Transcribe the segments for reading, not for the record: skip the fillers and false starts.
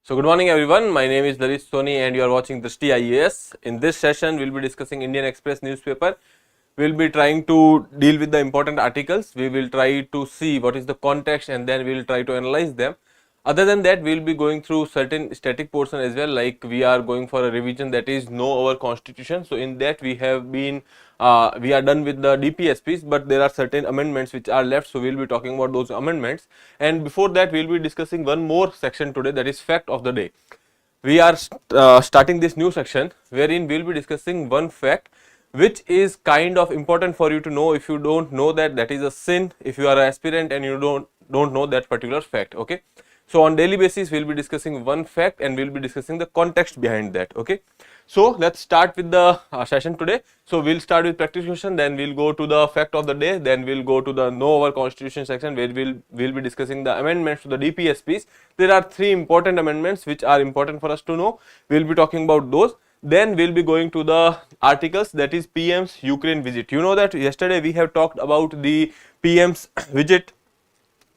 So good morning everyone, my name is Lalit Soni and you are watching Drishti IAS. In this session, we will be discussing Indian Express newspaper. We will be trying to deal with the important articles. We will try to see what is the context and then we will try to analyze them. Other than that, we will be going through certain static portion as well, like we are going for a revision, that is know our constitution. So in that we have been, we are done with the DPSPs, but there are certain amendments which are left. So we will be talking about those amendments. And before that, we will be discussing one more section today, that is fact of the day. We are starting this new section wherein we will be discussing one fact which is kind of important for you to know. If you don't know that, that is a sin. If you are an aspirant and you don't know that particular fact, okay. So on daily basis we will be discussing one fact and we will be discussing the context behind that, okay. So let's start with the session today. So we'll start with practice question, then we'll go to the fact of the day, then we'll go to the know our constitution section where we'll be discussing the amendments to the DPSPs. There are three important amendments which are important for us to know. We'll be talking about those. Then we'll be going to the articles, that is PM's Ukraine visit. You know that yesterday we have talked about the PM's visit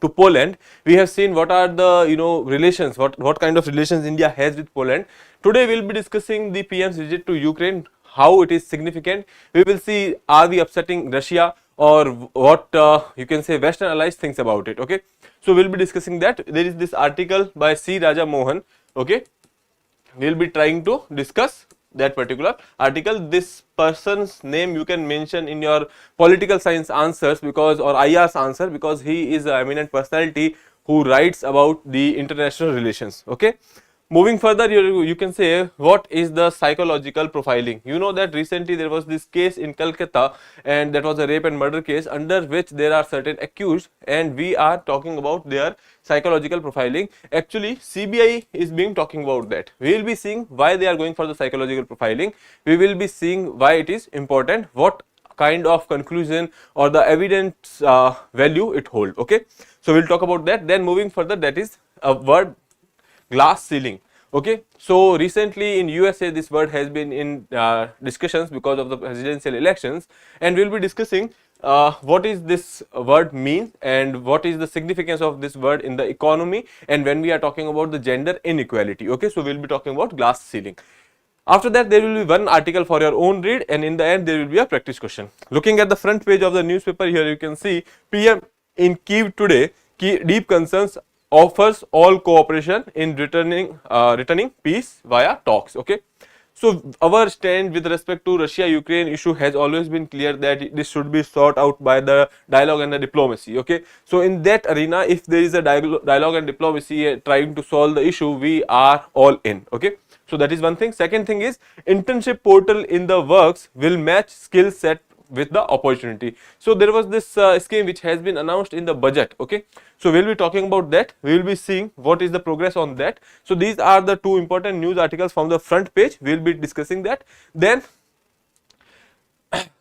to Poland. We have seen what are the relations, what kind of relations India has with Poland. Today we will be discussing the PM's visit to Ukraine, how it is significant. We will see, are we upsetting Russia or what you can say Western allies thinks about it, okay. So we will be discussing that. There is this article by C. Raja Mohan, okay. We will be trying to discuss that particular article. This person's name you can mention in your political science answers because, or IR's answer, because he is an eminent personality who writes about the international relations, okay. Moving further, you can say what is the psychological profiling. You know that recently there was this case in Calcutta and that was a rape and murder case under which there are certain accused and we are talking about their psychological profiling. Actually CBI is being talking about that. We will be seeing why they are going for the psychological profiling. We will be seeing why it is important, what kind of conclusion or the evidence value it hold, okay. So we will talk about that. Then moving further, that is a word, glass ceiling, okay. So recently in USA this word has been in discussions because of the presidential elections and we will be discussing what is this word mean and what is the significance of this word in the economy and when we are talking about the gender inequality, okay. So we will be talking about glass ceiling. After that there will be one article for your own read and in the end there will be a practice question. Looking at the front page of the newspaper, here you can see PM in Kyiv today, deep concerns, offers all cooperation in returning peace via talks, okay. So our stand with respect to Russia-Ukraine issue has always been clear that this should be sought out by the dialogue and the diplomacy, okay. So in that arena, if there is a dialogue and diplomacy trying to solve the issue, we are all in, okay. So that is one thing. Second thing is internship portal in the works will match skill set with the opportunity. So there was this scheme which has been announced in the budget, okay. So we will be talking about that. We will be seeing what is the progress on that. So these are the two important news articles from the front page. We will be discussing that. Then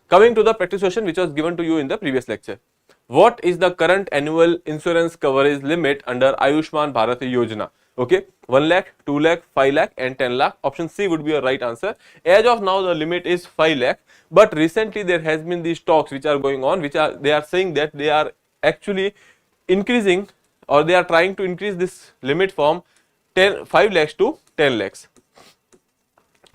coming to the practice question which was given to you in the previous lecture. What is the current annual insurance coverage limit under Ayushman Bharat Yojana? Okay, 1 lakh, 2 lakh, 5 lakh and 10 lakh. Option C would be a right answer. As of now the limit is 5 lakh, but recently there has been these talks which are going on, they are saying that they are actually increasing or they are trying to increase this limit from 5 lakhs to 10 lakhs.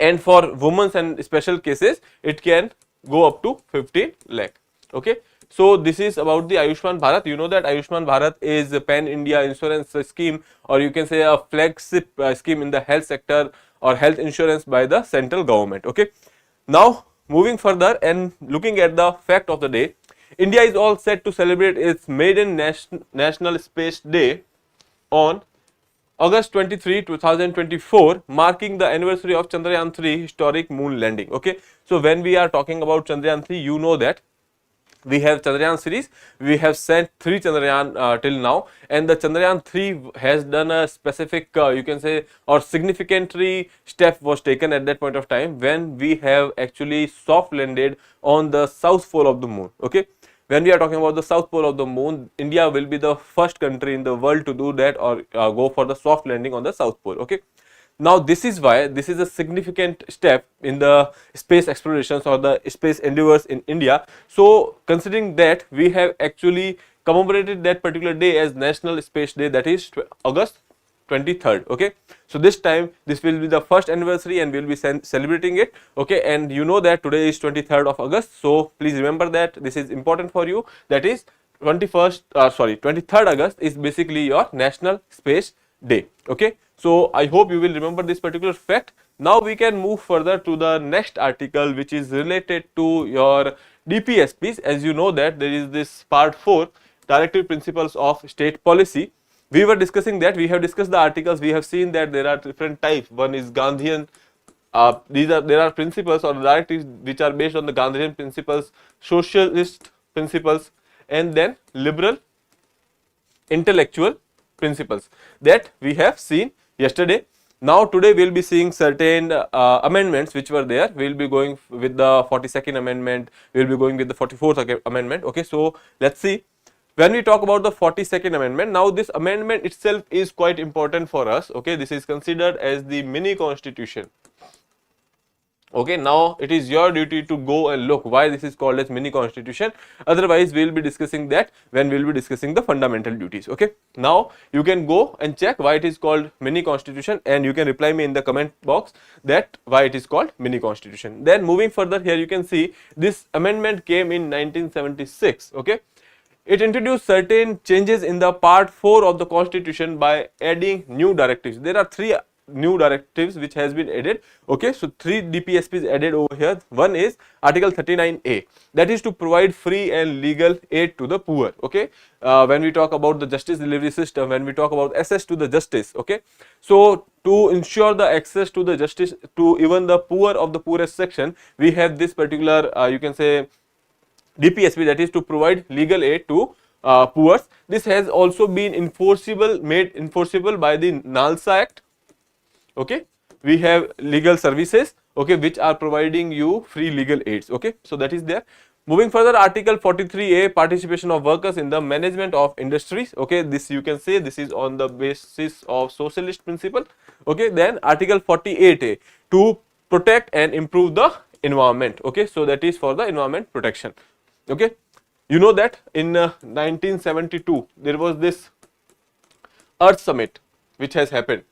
And for women and special cases it can go up to 15 lakh, okay. So this is about the Ayushman Bharat. You know that Ayushman Bharat is a pan-India insurance scheme, or you can say a flagship scheme in the health sector or health insurance by the central government, okay. Now moving further and looking at the fact of the day, India is all set to celebrate its maiden National Space Day on August 23, 2024, marking the anniversary of Chandrayaan 3 historic moon landing, okay. So when we are talking about Chandrayaan 3, you know that we have Chandrayaan series, we have sent 3 Chandrayaan till now, and the Chandrayaan 3 has done a specific you can say or significantly step was taken at that point of time when we have actually soft landed on the south pole of the moon, okay. When we are talking about the south pole of the moon, India will be the first country in the world to do that or go for the soft landing on the south pole, okay. Now this is why this is a significant step in the space explorations or the space endeavors in India. So considering that, we have actually commemorated that particular day as National Space Day, that is August 23rd. Okay, so this time this will be the first anniversary and we will be celebrating it. Okay, and you know that today is 23rd of August, so please remember that this is important for you. That is 23rd August is basically your National Space Day. Okay, so I hope you will remember this particular fact. Now we can move further to the next article, which is related to your DPSPs. As you know that there is this part 4, Directive Principles of State Policy. We were discussing that, we have discussed the articles, we have seen that there are different types. One is Gandhian, there are principles or directives which are based on the Gandhian principles, socialist principles, and then liberal intellectual principles that we have seen yesterday. Now today we will be seeing certain amendments which were there. We will be going with the 42nd amendment, we will be going with the 44th amendment. Okay, so let's see. When we talk about the 42nd amendment, now this amendment itself is quite important for us. Okay, this is considered as the mini constitution. Okay, now it is your duty to go and look why this is called as mini constitution. Otherwise we will be discussing that when we will be discussing the fundamental duties. Okay, now you can go and check why it is called mini constitution, and you can reply me in the comment box that why it is called mini constitution. Then moving further, here you can see this amendment came in 1976. Okay, it introduced certain changes in the part 4 of the constitution by adding new directives. There are 3 new directives which has been added. Okay, so 3 DPSPs added over here. One is Article 39A, that is to provide free and legal aid to the poor. Okay, when we talk about the justice delivery system, when we talk about access to the justice. Okay, so to ensure the access to the justice to even the poor of the poorest section, we have this particular you can say DPSP, that is to provide legal aid to poor. This has also been made enforceable by the NALSA Act. Okay, we have legal services, okay, which are providing you free legal aids. Okay, so that is there. Moving further, Article 43A, participation of workers in the management of industries. Okay, this you can say this is on the basis of socialist principle. Okay, then Article 48A, to protect and improve the environment. Okay, so that is for the environment protection. Okay, you know that in 1972 there was this Earth Summit which has happened.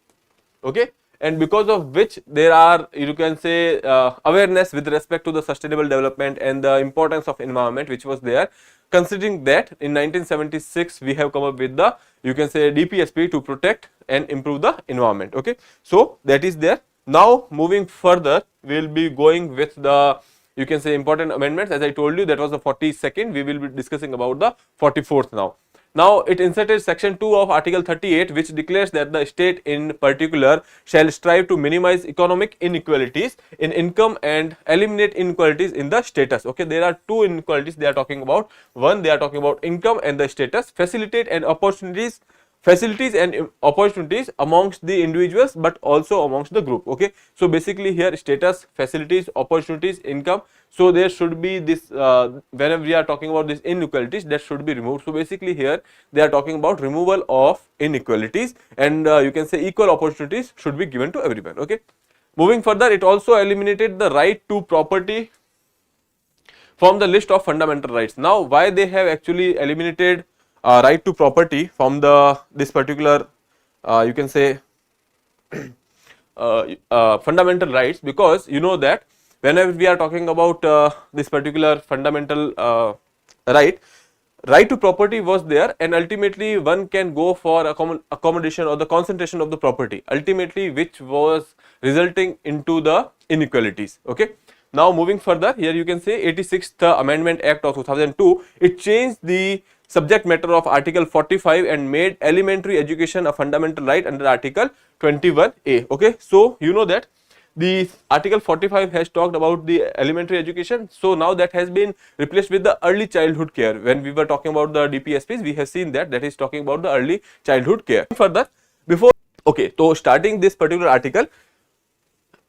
Okay, and because of which there are, you can say, awareness with respect to the sustainable development and the importance of environment which was there. Considering that, in 1976 we have come up with the, you can say, DPSP to protect and improve the environment. Okay, so that is there. Now moving further, we will be going with the, you can say, important amendments. As I told you, that was the 42nd. We will be discussing about the 44th now. Now it inserted section 2 of Article 38, which declares that the state in particular shall strive to minimize economic inequalities in income and eliminate inequalities in the status. Okay, there are 2 inequalities they are talking about. One, they are talking about income and the status. Facilitate and facilities and opportunities amongst the individuals but also amongst the group. Okay, so basically here status, facilities, opportunities, income, so there should be this whenever we are talking about these inequalities, that should be removed. So basically here they are talking about removal of inequalities, and you can say equal opportunities should be given to everyone. Okay, moving further, it also eliminated the right to property from the list of fundamental rights. Now why they have actually eliminated right to property from this particular you can say fundamental rights? Because you know that whenever we are talking about this particular fundamental right to property was there, and ultimately one can go for accommodation or the concentration of the property, ultimately which was resulting into the inequalities. Okay, now moving further, here you can say 86th Amendment Act of 2002, it changed the subject matter of Article 45 and made elementary education a fundamental right under Article 21A. Okay, so you know that the Article 45 has talked about the elementary education, so now that has been replaced with the early childhood care. When we were talking about the DPSPs, we have seen that is talking about the early childhood care. Further, so starting this particular article,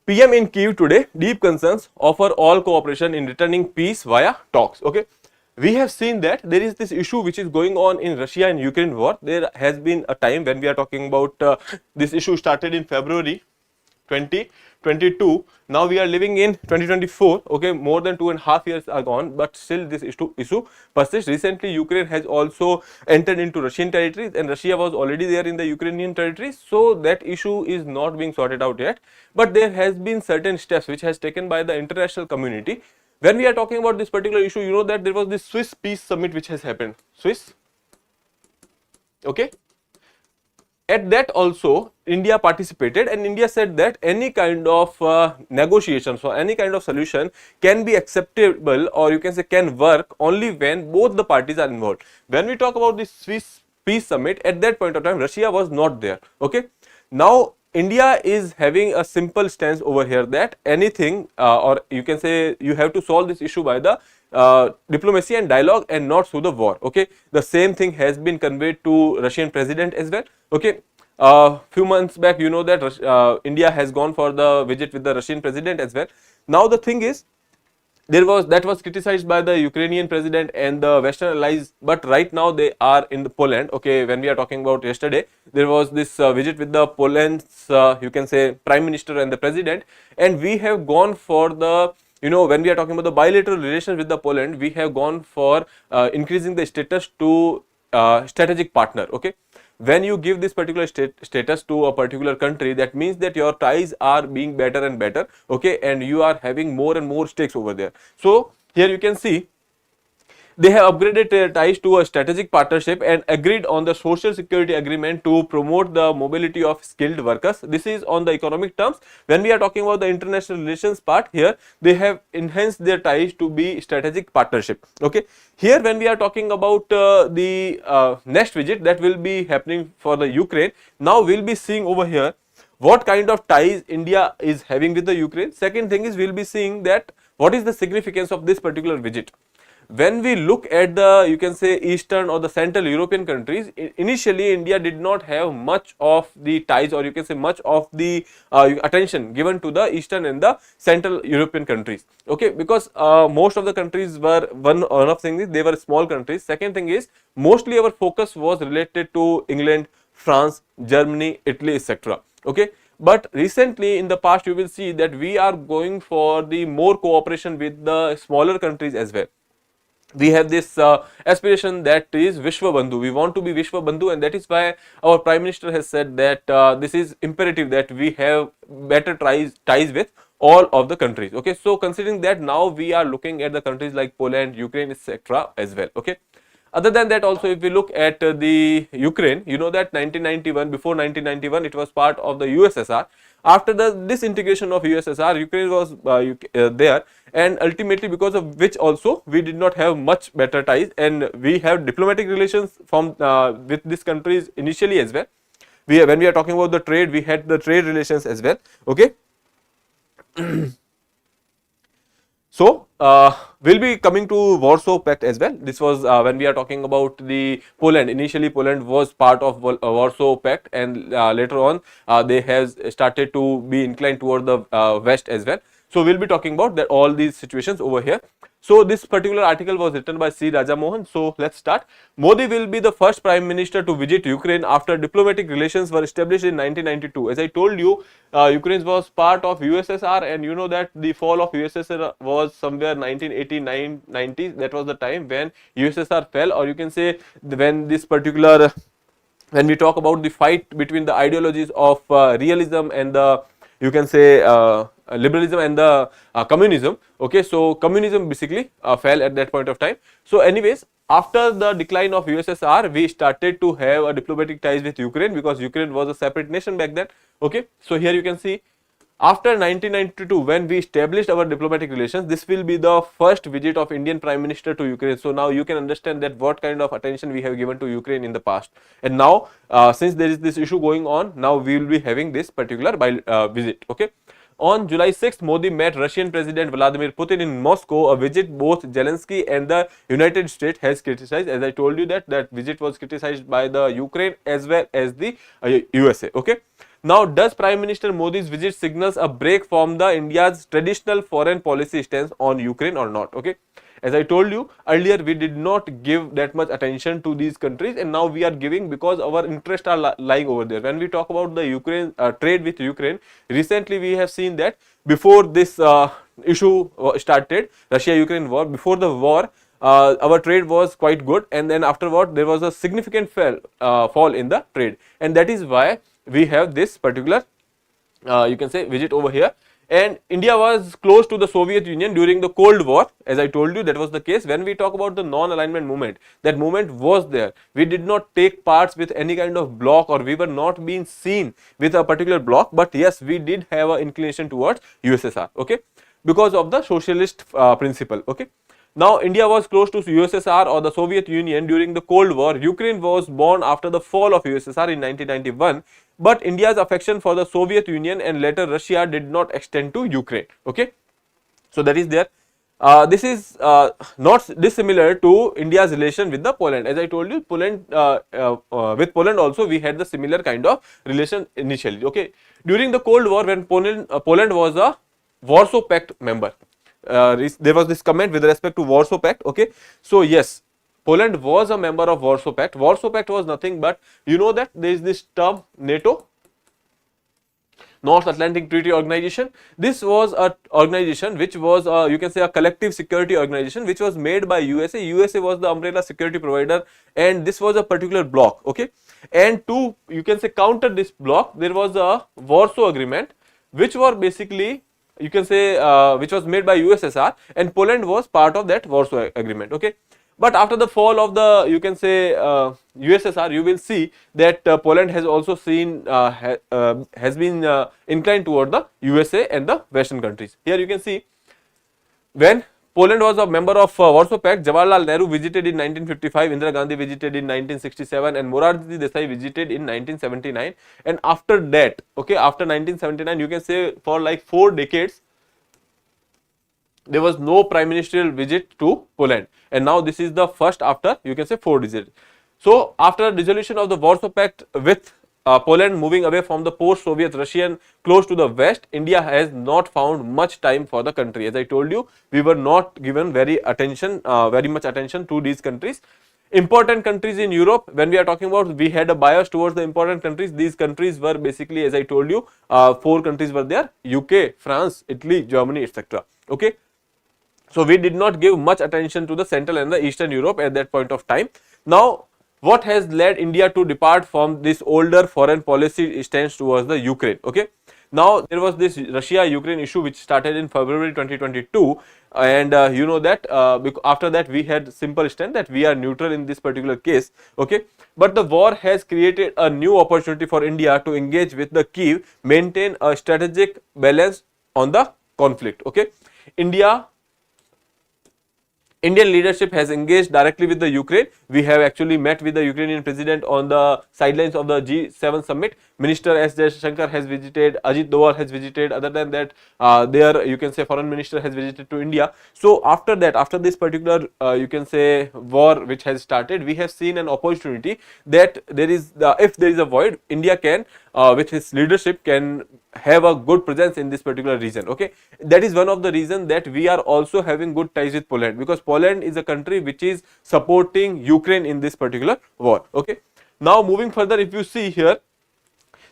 PM in Kyiv today, deep concerns, offer all cooperation in returning peace via talks. Okay, we have seen that there is this issue which is going on in Russia and Ukraine war. There has been a time when we are talking about this issue started in February 2022. Now we are living in 2024. Okay, more than 2.5 years are gone, but still this issue persists. Recently, Ukraine has also entered into Russian territories, and Russia was already there in the Ukrainian territories. So that issue is not being sorted out yet. But there has been certain steps which has taken by the international community. When we are talking about this particular issue, you know that there was this Swiss Peace Summit which has happened. Swiss, okay. At that also India participated, and India said that any kind of negotiations or any kind of solution can be acceptable, or you can say can work only when both the parties are involved. When we talk about the Swiss Peace Summit, at that point of time Russia was not there. Okay, now India is having a simple stance over here that anything or you can say you have to solve this issue by the diplomacy and dialogue and not through the war. Okay, the same thing has been conveyed to Russian president as well. Okay, few months back, you know that India has gone for the visit with the Russian president as well. Now the thing is, that was criticized by the Ukrainian president and the Western allies, but right now they are in the Poland. Okay, when we are talking about yesterday, there was this visit with the Poland's you can say prime minister and the president, and we have gone for the, you know, when we are talking about the bilateral relations with the Poland, we have gone for increasing the status to strategic partner. Okay, when you give this particular status to a particular country, that means that your ties are being better and better. Okay, and you are having more and more stakes over there. So here you can see they have upgraded their ties to a strategic partnership and agreed on the social security agreement to promote the mobility of skilled workers. This is on the economic terms. When we are talking about the international relations part, here they have enhanced their ties to be strategic partnership. Okay, here when we are talking about the next visit that will be happening for the Ukraine, now we'll be seeing over here what kind of ties India is having with the Ukraine. Second thing is, we'll be seeing that what is the significance of this particular visit. When we look at the, you can say, Eastern or the Central European countries, initially India did not have much of the ties, or you can say much of the attention given to the Eastern and the Central European countries. Okay, because most of the countries were, one of things is they were small countries. Second thing is, mostly our focus was related to England, France, Germany, Italy, etc. Okay, but recently in the past you will see that we are going for the more cooperation with the smaller countries as well. We have this aspiration that is Vishwa Bandhu. We want to be Vishwa Bandhu, and that is why our Prime Minister has said that this is imperative that we have better ties with all of the countries. Okay, so considering that, now we are looking at the countries like Poland, Ukraine, etc. as well. Okay. Other than that, also if we look at the Ukraine, you know that 1991, before 1991 it was part of the USSR. After the disintegration of USSR, Ukraine was there, and ultimately because of which also we did not have much better ties, and we have diplomatic relations from with these countries initially as well. When we are talking about the trade, we had the trade relations as well. Okay. So we'll be coming to Warsaw Pact as well. This was when we are talking about the Poland. Initially, Poland was part of Warsaw Pact, and later on they have started to be inclined toward the west as well. So we'll be talking about that, all these situations over here. So this particular article was written by C. Raja Mohan. So let's start. Modi will be the first prime minister to visit Ukraine after diplomatic relations were established in 1992. As I told you, Ukraine was part of USSR, and you know that the fall of USSR was somewhere 1989-90. That was the time when USSR fell, or you can say when this particular, when we talk about the fight between the ideologies of realism and the, you can say, liberalism and the communism. Okay, so communism basically fell at that point of time. So anyways, after the decline of USSR, we started to have a diplomatic ties with Ukraine, because Ukraine was a separate nation back then. Okay, so here you can see, after 1992, when we established our diplomatic relations, this will be the first visit of Indian Prime Minister to Ukraine. So now you can understand that what kind of attention we have given to Ukraine in the past. And now, since there is this issue going on, now we will be having this particular visit. Okay. On July 6th, Modi met Russian President Vladimir Putin in Moscow, a visit both Zelensky and the United States has criticized. As I told you that visit was criticized by the Ukraine as well as the USA. Okay. Now, does Prime Minister Modi's visit signals a break from the India's traditional foreign policy stance on Ukraine or not? Okay. As I told you earlier, we did not give that much attention to these countries, and now we are giving because our interests are lying over there. When we talk about the Ukraine trade with Ukraine, recently we have seen that before this issue started, Russia-Ukraine war, before the war, our trade was quite good, and then afterward there was a significant fall in the trade, and that is why we have this particular you can say visit over here. And India was close to the Soviet Union during the Cold War. As I told you, that was the case. When we talk about the non-alignment movement, that movement was there. We did not take parts with any kind of bloc, or we were not being seen with a particular bloc, but yes, we did have an inclination towards USSR, okay, because of the socialist principle, okay. Now, India was close to USSR or the Soviet Union during the Cold War. Ukraine was born after the fall of USSR in 1991, but India's affection for the Soviet Union and later Russia did not extend to Ukraine. Okay, so that is there. This is not dissimilar to India's relation with the Poland. As I told you, Poland with Poland also we had the similar kind of relation initially. Okay, during the Cold War, when Poland was a Warsaw Pact member. There was this comment with respect to Warsaw Pact. Okay, so yes, Poland was a member of Warsaw Pact. Warsaw Pact was nothing but, you know that there is this term NATO, North Atlantic Treaty Organization. This was a organization which was you can say a collective security organization which was made by USA. USA was the umbrella security provider, and this was a particular bloc. Okay, and to you can say counter this bloc, there was a Warsaw Agreement, which were basically you can say which was made by USSR, and Poland was part of that Warsaw Agreement. Okay, but after the fall of the you can say USSR, you will see that Poland has also seen has been inclined toward the USA and the Western countries. Here you can see when Poland was a member of Warsaw Pact, Jawaharlal Nehru visited in 1955, Indira Gandhi visited in 1967, and Morarji Desai visited in 1979. And after that, okay, after 1979, you can say for like 4 decades, there was no prime ministerial visit to Poland, and now this is the first after you can say 4 visits. So after dissolution of the Warsaw Pact with Poland moving away from the post-Soviet Russian close to the west, India has not found much time for the country. As I told you, we were not given very much attention to these countries. Important countries in Europe, when we are talking about, we had a bias towards the important countries. These countries were basically, as I told you, 4 countries were there: UK, France, Italy, Germany, etc. Okay, so we did not give much attention to the Central and the Eastern Europe at that point of time. Now, what has led India to depart from this older foreign policy stance towards the Ukraine? Okay, now there was this Russia-Ukraine issue which started in February 2022, and you know that after that we had simple stand that we are neutral in this particular case. Okay, but the war has created a new opportunity for India to engage with the Kyiv, maintain a strategic balance on the conflict. Okay, Indian leadership has engaged directly with the Ukraine. We have actually met with the Ukrainian president on the sidelines of the G7 summit. Minister S. Jaishankar has visited, Ajit Doval has visited. Other than that, there you can say foreign minister has visited to India. So after that, after this particular you can say war which has started, we have seen an opportunity that there is if there is a void, India can with his leadership can have a good presence in this particular region. Okay, that is one of the reasons that we are also having good ties with Poland, because Poland is a country which is supporting Ukraine in this particular war. Okay, now moving further, if you see here,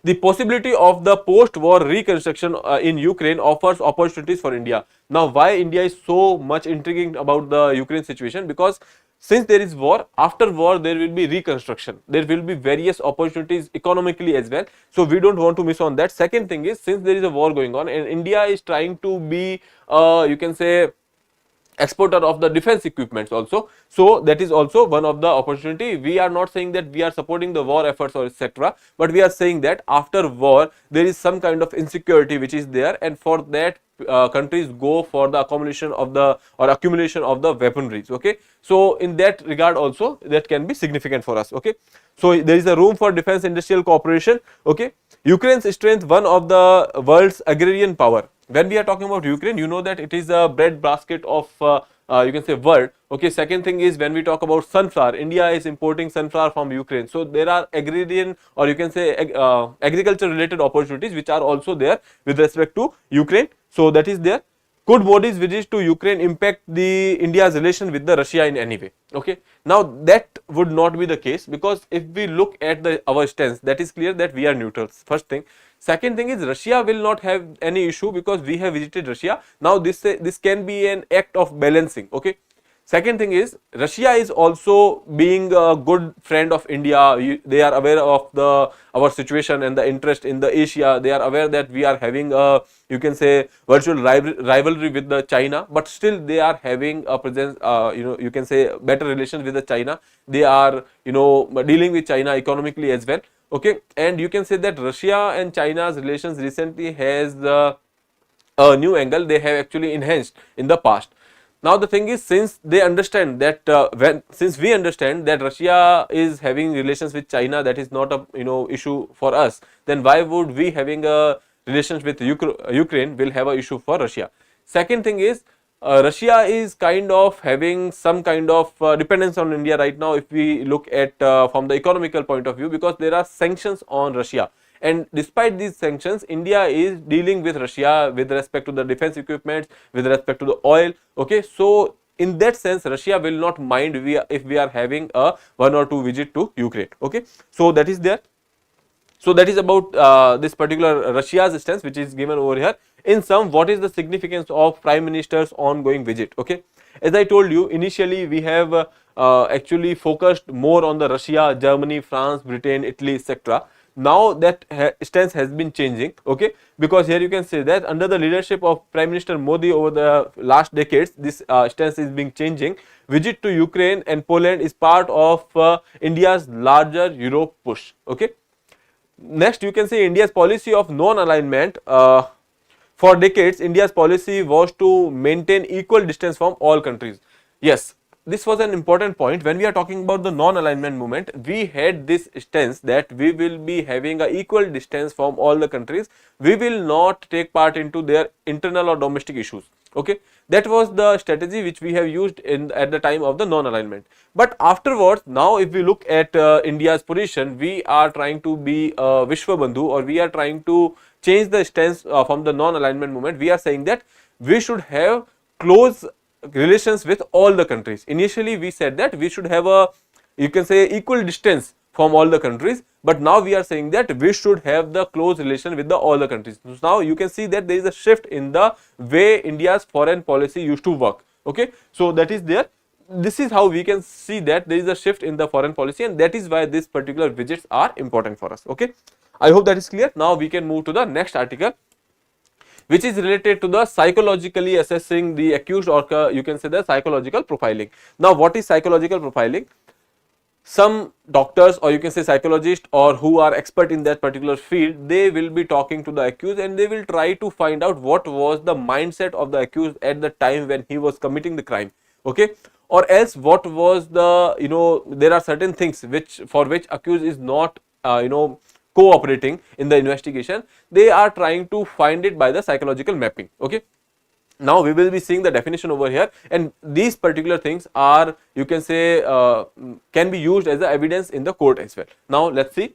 the possibility of the post-war reconstruction in Ukraine offers opportunities for India. Now, why India is so much intriguing about the Ukraine situation? Because since there is war, after war there will be reconstruction. There will be various opportunities economically as well. So we don't want to miss on that. Second thing is, since there is a war going on and India is trying to be you can say exporter of the defense equipments also, so that is also one of the opportunity. We are not saying that we are supporting the war efforts or etc., but we are saying that after war there is some kind of insecurity which is there, and for that countries go for the accumulation of the weaponries. Okay, so in that regard also that can be significant for us. Okay, so there is a room for defense industrial cooperation. Okay, Ukraine's strength, one of the world's agrarian power. When we are talking about Ukraine, you know that it is a breadbasket of you can say world. Okay, second thing is when we talk about sunflower, India is importing sunflower from Ukraine. So there are agrarian, or you can say agriculture related opportunities which are also there with respect to Ukraine. So that is there. Could Modi's visit to Ukraine impact the India's relation with the Russia in any way? Okay, now that would not be the case, because if we look at our stance, that is clear that we are neutrals. First thing. Second thing is Russia will not have any issue because we have visited Russia. Now this can be an act of balancing. Okay. Second thing is Russia is also being a good friend of India. They are aware of our situation and the interest in the Asia. They are aware that we are having a, you can say, virtual rivalry with the China, but still they are having a presence, you can say better relations with the China. They are, dealing with China economically as well. Okay, and you can say that Russia and China's relations recently has a new angle. They have actually enhanced in the past. Now the thing is, since they understand that since we understand that Russia is having relations with China, that is not a issue for us, then why would we having a relations with Ukraine will have a issue for Russia? Second thing is Russia is kind of having some kind of dependence on India right now, if we look at from the economical point of view, because there are sanctions on Russia. And despite these sanctions, India is dealing with Russia with respect to the defense equipment, with respect to the oil. Okay, so in that sense, Russia will not mind if we are having a 1 or 2 visit to Ukraine. Okay, so that is there. So that is about this particular Russia's stance, which is given over here. In sum, what is the significance of Prime Minister's ongoing visit? Okay, as I told you initially, we have actually focused more on the Russia, Germany, France, Britain, Italy, etc. Now that stance has been changing. Okay, because here you can say that under the leadership of Prime Minister Modi over the last decades, this stance is being changing. Visit to Ukraine and Poland is part of India's larger Europe push. Okay. Next, you can say India's policy of non-alignment. For decades, India's policy was to maintain equal distance from all countries. Yes, this was an important point. When we are talking about the non-alignment movement, we had this stance that we will be having an equal distance from all the countries. We will not take part into their internal or domestic issues. Okay, that was the strategy which we have used at the time of the non-alignment. But afterwards, now if we look at India's position, we are trying to be Vishwa Bandhu, or we are trying to change the stance from the non-alignment movement. We are saying that we should have close relations with all the countries. Initially, we said that we should have a, you can say, equal distance from all the countries, but now we are saying that we should have the close relation with all the countries. So now you can see that there is a shift in the way India's foreign policy used to work. Okay, so that is there. This is how we can see that there is a shift in the foreign policy, and that is why these particular visits are important for us. Okay, I hope that is clear. Now we can move to the next article, which is related to the psychologically assessing the accused, or you can say the psychological profiling. Now what is psychological profiling? Some doctors, or you can say psychologists, or who are expert in that particular field, they will be talking to the accused and they will try to find out what was the mindset of the accused at the time when he was committing the crime. Okay, or else what was the, there are certain things for which accused is not cooperating in the investigation. They are trying to find it by the psychological mapping. Okay, now we will be seeing the definition over here, and these particular things are, you can say, can be used as the evidence in the court as well. Now let's see.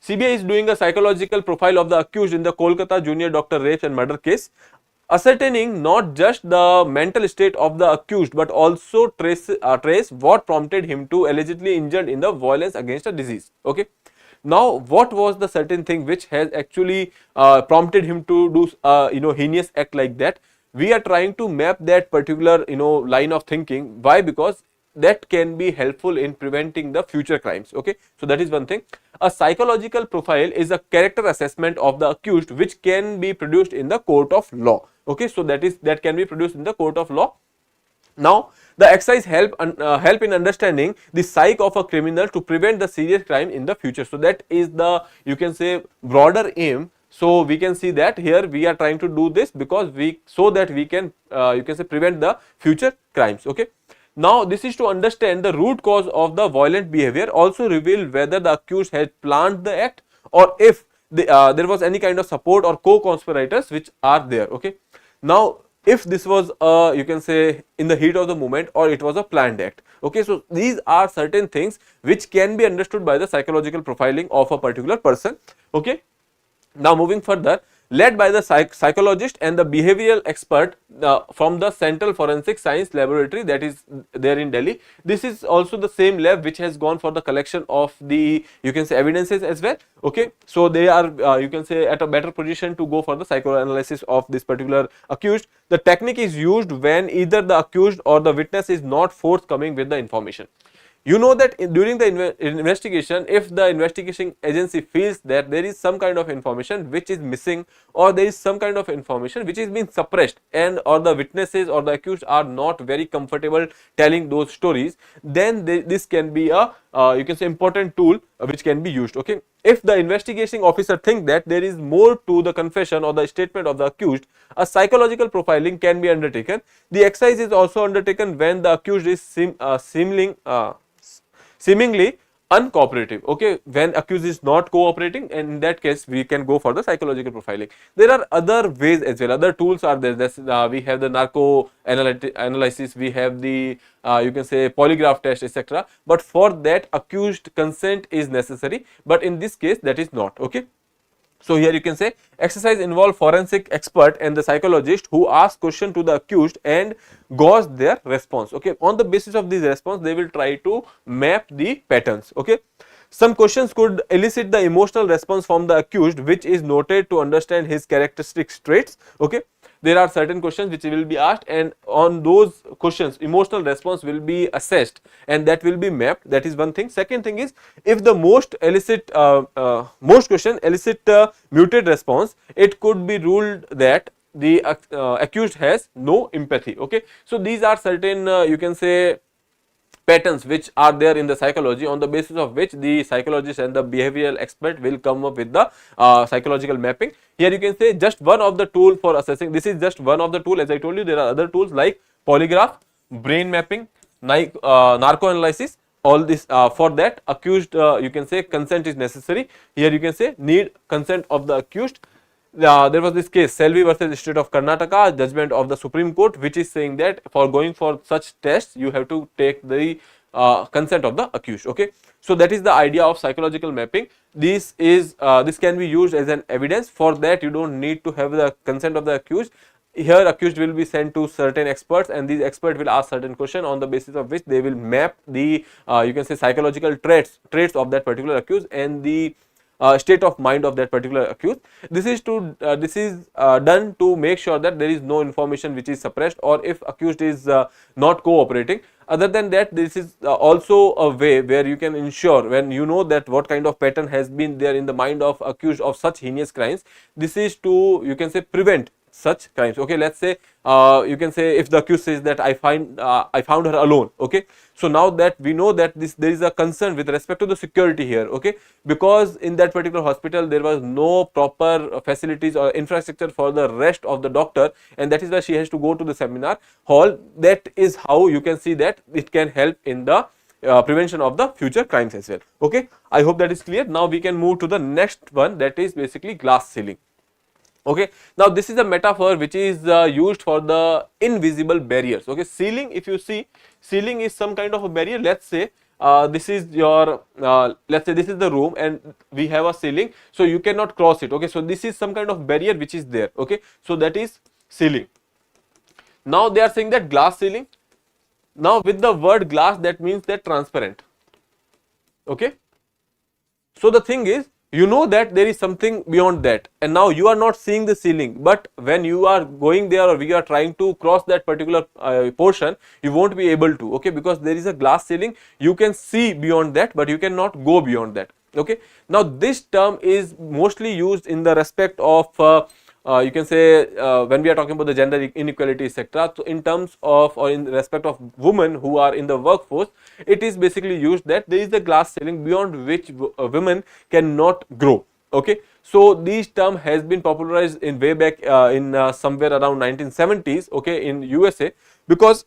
CBI is doing a psychological profile of the accused in the Kolkata junior doctor rape and murder case, ascertaining not just the mental state of the accused but also trace what prompted him to allegedly injured in the violence against a disease. Okay, now what was the certain thing which has actually prompted him to do heinous act like that? We are trying to map that particular line of thinking. Why? Because that can be helpful in preventing the future crimes. Okay, so that is one thing. A psychological profile is a character assessment of the accused which can be produced in the court of law. Okay, so that can be produced in the court of law. Now the exercise help in understanding the psyche of a criminal to prevent the serious crime in the future. So that is the, you can say, broader aim. So we can see that here we are trying to do this because so that we can you can say prevent the future crimes. Okay, now this is to understand the root cause of the violent behavior, also reveal whether the accused had planned the act or if there was any kind of support or co-conspirators which are there. Okay, now if this was you can say in the heat of the moment, or it was a planned act. Okay, so these are certain things which can be understood by the psychological profiling of a particular person. Okay, now moving further, led by the psychologist and the behavioral expert from the Central Forensic Science Laboratory that is there in Delhi. This is also the same lab which has gone for the collection of the, you can say, evidences as well. Okay, so they are you can say at a better position to go for the psychoanalysis of this particular accused. The technique is used when either the accused or the witness is not forthcoming with the information. You know that during the investigation, if the investigation agency feels that there is some kind of information which is missing, or there is some kind of information which is being suppressed, and or the witnesses or the accused are not very comfortable telling those stories, then this can be a you can say important tool which can be used. Okay, if the investigating officer think that there is more to the confession or the statement of the accused, a psychological profiling can be undertaken. The exercise is also undertaken when the accused is seemingly uncooperative. Okay, when accused is not cooperating, and in that case we can go for the psychological profiling. There are other ways as well, other tools are there. We have the narco analysis, we have the you can say polygraph test, etc. But for that accused consent is necessary, but in this case that is not. Okay, so here you can say exercise involve forensic expert and the psychologist who ask question to the accused and gauge their response. Okay, on the basis of this response they will try to map the patterns. Okay, some questions could elicit the emotional response from the accused, which is noted to understand his characteristic traits. Okay, there are certain questions which will be asked, and on those questions emotional response will be assessed and that will be mapped. That is one thing. Second thing is, if the most question elicit muted response, it could be ruled that the accused has no empathy. Okay, so these are certain you can say patterns which are there in the psychology, on the basis of which the psychologist and the behavioral expert will come up with the psychological mapping. Here you can say just one of the tool for assessing. This is just one of the tool. As I told you, there are other tools like polygraph, brain mapping, narco analysis. All this for that accused you can say consent is necessary. Here you can say need consent of the accused. There was this case Selvi versus State of Karnataka, judgment of the Supreme Court, which is saying that for going for such tests you have to take the consent of the accused. Okay, so that is the idea of psychological mapping. This is this can be used as an evidence. For that you don't need to have the consent of the accused. Here accused will be sent to certain experts, and these experts will ask certain question, on the basis of which they will map the you can say psychological traits of that particular accused and the state of mind of that particular accused. This is done to make sure that there is no information which is suppressed, or if accused is not cooperating. Other than that, this is also a way where you can ensure, when you know that what kind of pattern has been there in the mind of accused of such heinous crimes, this is to, you can say, prevent such crimes. Okay, let's say you can say if the accused says that I found her alone. Okay, so now that we know that there is a concern with respect to the security here. Okay, because in that particular hospital there was no proper facilities or infrastructure for the rest of the doctor, and that is why she has to go to the seminar hall. That is how you can see that it can help in the prevention of the future crimes as well. Okay, I hope that is clear. Now we can move to the next one, that is basically glass ceiling. Okay, now this is a metaphor which is used for the invisible barriers. Okay, ceiling, if you see, ceiling is some kind of a barrier. Let's say this is your let's say this is the room and we have a ceiling, so you cannot cross it. Okay, so this is some kind of barrier which is there. Okay, so that is ceiling. Now they are saying that glass ceiling. Now with the word glass, that means that transparent. Okay, so the thing is, you know that there is something beyond that, and now you are not seeing the ceiling, but when you are going there or we are trying to cross that particular portion, you won't be able to. Okay, because there is a glass ceiling, you can see beyond that but you cannot go beyond that. Okay, now this term is mostly used in the respect of you can say when we are talking about the gender inequality, etc. So in terms of, or in respect of women who are in the workforce, it is basically used that there is the glass ceiling beyond which women cannot grow. Okay, so this term has been popularized in way back in somewhere around 1970s. Okay, in USA, because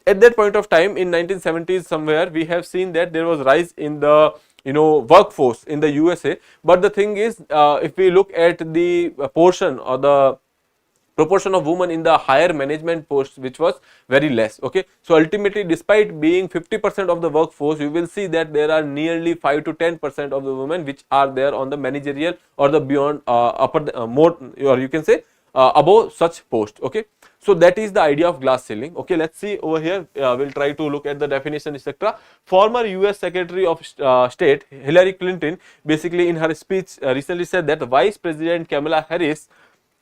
at that point of time in 1970s somewhere we have seen that there was rise in the workforce in the USA. But the thing is, if we look at the portion or the proportion of women in the higher management posts, which was very less. Okay, so ultimately, despite being 50% of the workforce, you will see that there are nearly 5 to 10% of the women which are there on the managerial or the beyond more, or you can say above such post. Okay, so that is the idea of glass ceiling. Okay, let's see over here. We'll try to look at the definition, etc. Former US Secretary of State Hillary Clinton basically in her speech recently said that Vice President Kamala Harris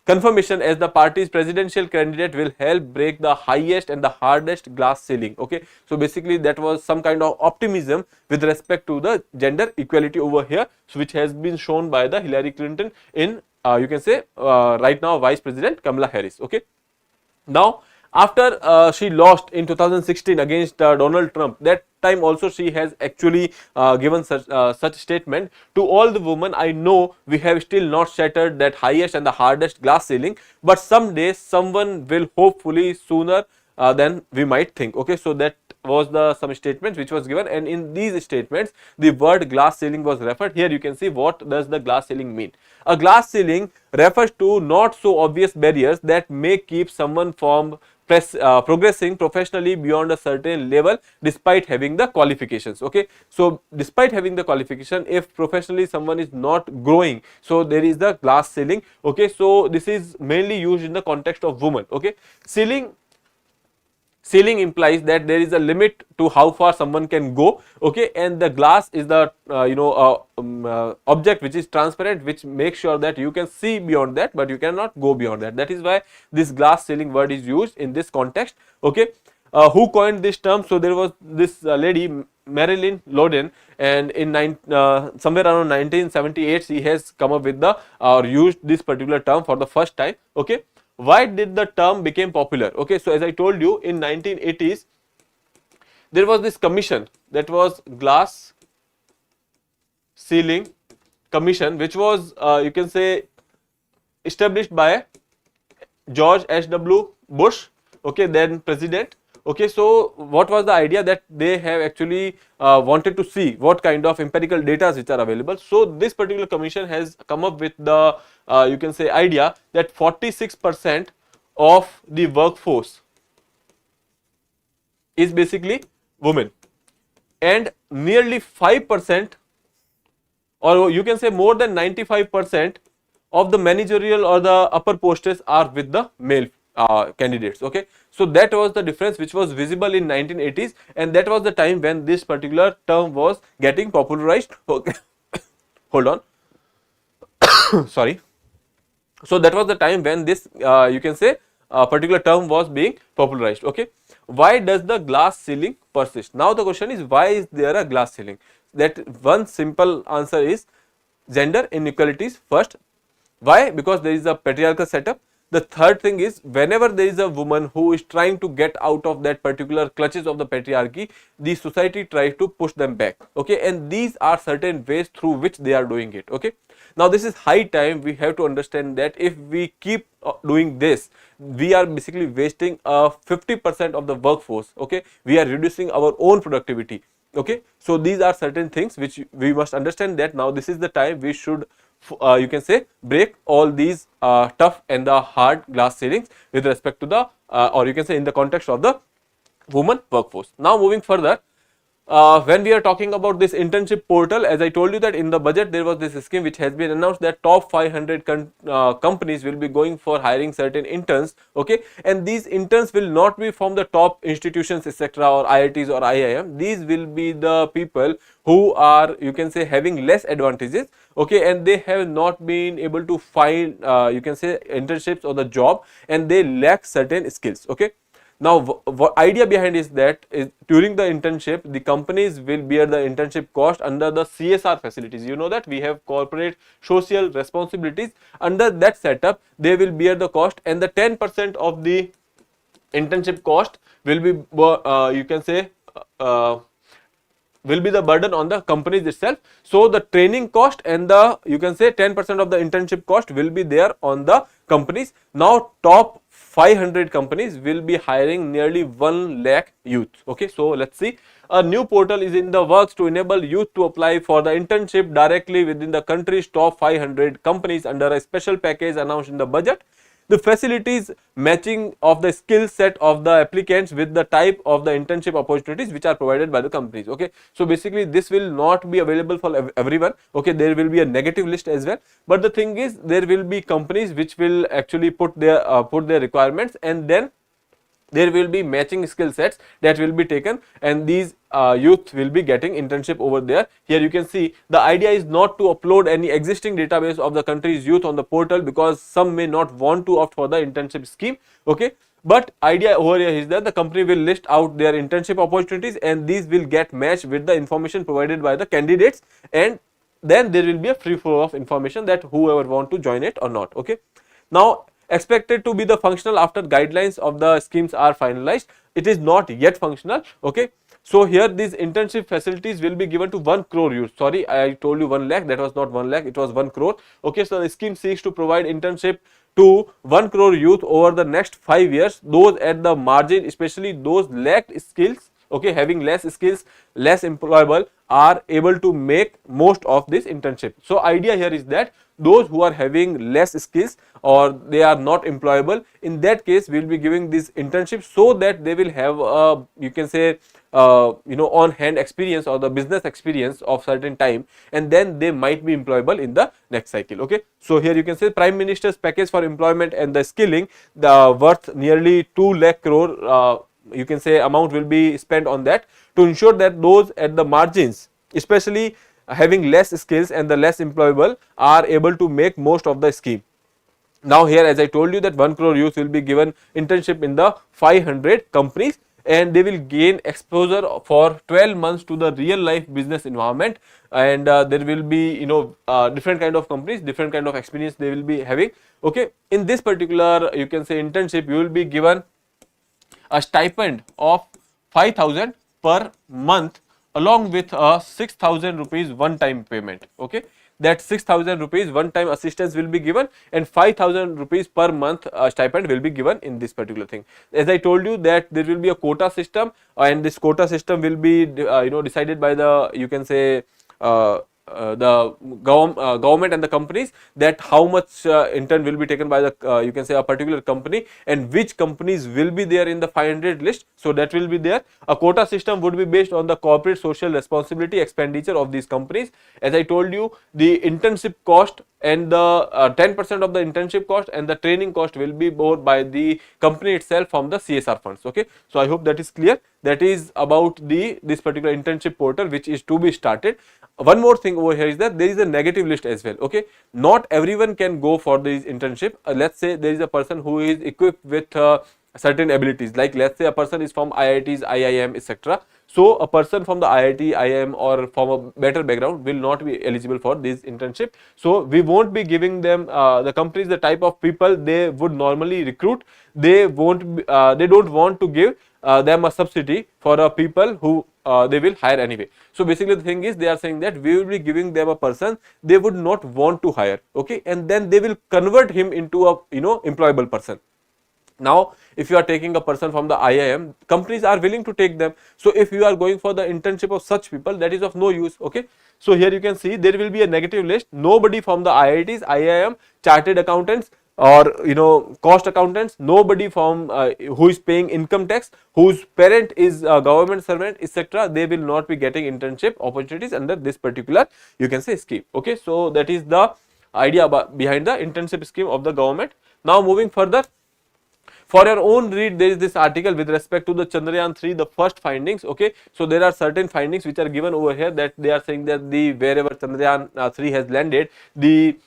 confirmation as the party's presidential candidate will help break the highest and the hardest glass ceiling. Okay, so basically that was some kind of optimism with respect to the gender equality over here, so which has been shown by the Hillary Clinton in you can say right now Vice President Kamala Harris. Okay, now after she lost in 2016 against Donald Trump, that time also she has actually given such statement: to all the women I know, we have still not shattered that highest and the hardest glass ceiling, but someday someone will, hopefully sooner than we might think. Okay, so that was the some statements which was given, and in these statements the word glass ceiling was referred. Here you can see what does the glass ceiling mean. A glass ceiling refers to not so obvious barriers that may keep someone from progressing professionally beyond a certain level despite having the qualifications. Okay, so despite having the qualification, if professionally someone is not growing, so there is the glass ceiling. Okay, so this is mainly used in the context of women. Okay, ceiling implies that there is a limit to how far someone can go. Okay, and the glass is the object which is transparent, which makes sure that you can see beyond that but you cannot go beyond that. That is why this glass ceiling word is used in this context. Okay, who coined this term? So there was this lady Marilyn Loden, and in somewhere around 1978 she has come up with the or used this particular term for the first time. Okay, why did the term became popular? Okay, so as I told you, in 1980s there was this commission, that was glass ceiling commission, which was you can say established by George H.W. Bush, okay, then president. Okay, so what was the idea? That they have actually wanted to see what kind of empirical data which are available. So this particular commission has come up with the you can say idea that 46% of the workforce is basically women, and nearly 5%, or you can say more than 95% of the managerial or the upper posts are with the male candidates. Okay, so that was the difference which was visible in 1980s, and that was the time when this particular term was getting popularized. Okay. Hold on. Sorry. So that was the time when this you can say particular term was being popularized. Okay, why does the glass ceiling persist? Now the question is, why is there a glass ceiling? That one simple answer is gender inequalities first. Why? Because there is a patriarchal setup. The third thing is, whenever there is a woman who is trying to get out of that particular clutches of the patriarchy, the society tries to push them back. Okay, and these are certain ways through which they are doing it. Okay, now this is high time we have to understand that if we keep doing this, we are basically wasting 50% of the workforce. Okay, we are reducing our own productivity. Okay, so these are certain things which we must understand, that now this is the time we should you can say break all these tough and the hard glass ceilings with respect to the or you can say in the context of the woman workforce. Now moving further, when we are talking about this internship portal, as I told you that in the budget there was this scheme which has been announced that top 500 companies will be going for hiring certain interns. Okay, and these interns will not be from the top institutions, etc., or IITs or IIM. These will be the people who are, you can say, having less advantages. Okay, and they have not been able to find you can say internships or the job, and they lack certain skills. Okay, now what idea behind is that during the internship the companies will bear the internship cost under the CSR facilities. You know that we have corporate social responsibilities. Under that setup they will bear the cost, and the 10% of the internship cost will be you can say will be the burden on the companies itself. So the training cost and the, you can say, 10% of the internship cost will be there on the companies. Now top 500 companies will be hiring nearly 1 lakh youth. Okay, so let's see. A new portal is in the works to enable youth to apply for the internship directly within the country's top 500 companies under a special package announced in the budget. the facilities matching of the skill set of the applicants with the type of the internship opportunities which are provided by the companies. Okay, so basically this will not be available for everyone. Okay, there will be a negative list as well, but the thing is there will be companies which will actually put their requirements, and then there will be matching skill sets that will be taken, and these youth will be getting internship over there. Here you can see the idea is not to upload any existing database of the country's youth on the portal, because some may not want to opt for the internship scheme. Okay, but idea over here is that the company will list out their internship opportunities, and these will get matched with the information provided by the candidates, and then there will be a free flow of information that whoever want to join it or not. Okay, now expected to be the functional after guidelines of the schemes are finalized. It is not yet functional. Okay, so here these internship facilities will be given to 1 crore youth. Sorry, I told you 1 lakh, that was not 1 lakh, it was 1 crore. Okay, so the scheme seeks to provide internship to 1 crore youth over the next 5 years. Those at the margin, especially those lacked skills, okay, having less skills, less employable, are able to make most of this internship. So idea here is that those who are having less skills or they are not employable, in that case we will be giving this internship so that they will have you can say on hand experience or the business experience of certain time, and then they might be employable in the next cycle. Okay, so here you can say Prime Minister's package for employment and the skilling, the worth nearly 2 lakh crore you can say amount will be spent on that, to ensure that those at the margins, especially having less skills and the less employable, are able to make most of the scheme. Now here, as I told you, that 1 crore youth will be given internship in the 500 companies, and they will gain exposure for 12 months to the real life business environment, and there will be different kind of companies, different kind of experience they will be having. Okay, in this particular you can say internship, you will be given a stipend of 5,000 per month, along with a 6,000 rupees one time payment. Okay, that 6,000 rupees one time assistance will be given, and 5,000 rupees per month stipend will be given in this particular thing. As I told you that there will be a quota system, and this quota system will be decided by the you can say the government and the companies, that how much intern will be taken by the you can say a particular company, and which companies will be there in the 500 list. So that will be there. A quota system would be based on the corporate social responsibility expenditure of these companies. As I told you, the internship cost and the 10% of the internship cost and the training cost will be borne by the company itself from the CSR funds. Okay, so I hope that is clear. That is about this particular internship portal which is to be started. One more thing over here is that there is a negative list as well. Okay, not everyone can go for this internship. Let's say there is a person who is equipped with certain abilities, like let's say a person is from IITs, IIM, etc. So a person from the IIT, IIM or from a better background will not be eligible for this internship. So we won't be giving them the companies the type of people they would normally recruit. They don't want to give them a subsidy for a people who they will hire anyway. So basically the thing is, they are saying that we will be giving them a person they would not want to hire. Okay, and then they will convert him into a employable person. Now if you are taking a person from the IIM, companies are willing to take them. So if you are going for the internship of such people, that is of no use. Okay, so here you can see there will be a negative list. Nobody from the IITs, IIM, chartered accountants or cost accountants, nobody from who is paying income tax, whose parent is a government servant, etc., they will not be getting internship opportunities under this particular you can say scheme. Okay, so that is the idea behind the internship scheme of the government. Now moving further, for your own read, there is this article with respect to the Chandrayaan 3, the first findings. Okay, so there are certain findings which are given over here, that they are saying that the wherever Chandrayaan 3 has landed, the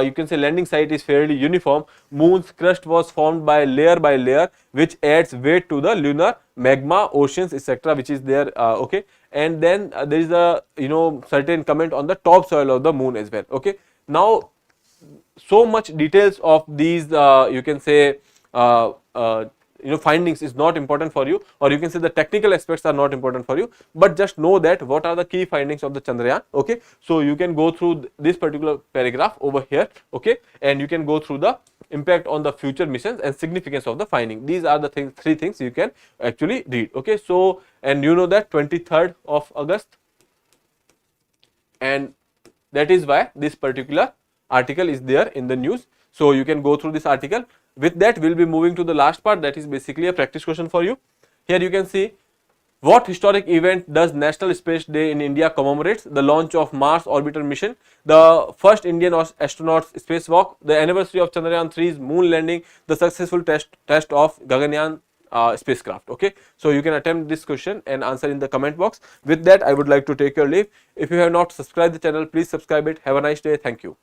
you can say landing site is fairly uniform. Moon's crust was formed by layer, which adds weight to the lunar magma, oceans, etc., which is there. Okay, and then there is a certain comment on the topsoil of the moon as well. Okay, now so much details of these you can say findings is not important for you, or you can say the technical aspects are not important for you, but just know that what are the key findings of the Chandrayaan. Okay, so you can go through this particular paragraph over here. Okay, and you can go through the impact on the future missions and significance of the finding. These are the three things you can actually read. Okay, so and that 23rd of August, and that is why this particular article is there in the news. So you can go through this article. With that, we will be moving to the last part, that is basically a practice question for you. Here you can see, what historic event does National Space Day in India commemorates? The launch of Mars orbiter mission, the first Indian astronauts spacewalk, the anniversary of Chandrayaan 3's moon landing, the successful test of Gaganyaan spacecraft. Okay, so you can attempt this question and answer in the comment box. With that, I would like to take your leave. If you have not subscribed the channel, please subscribe it. Have a nice day. Thank you.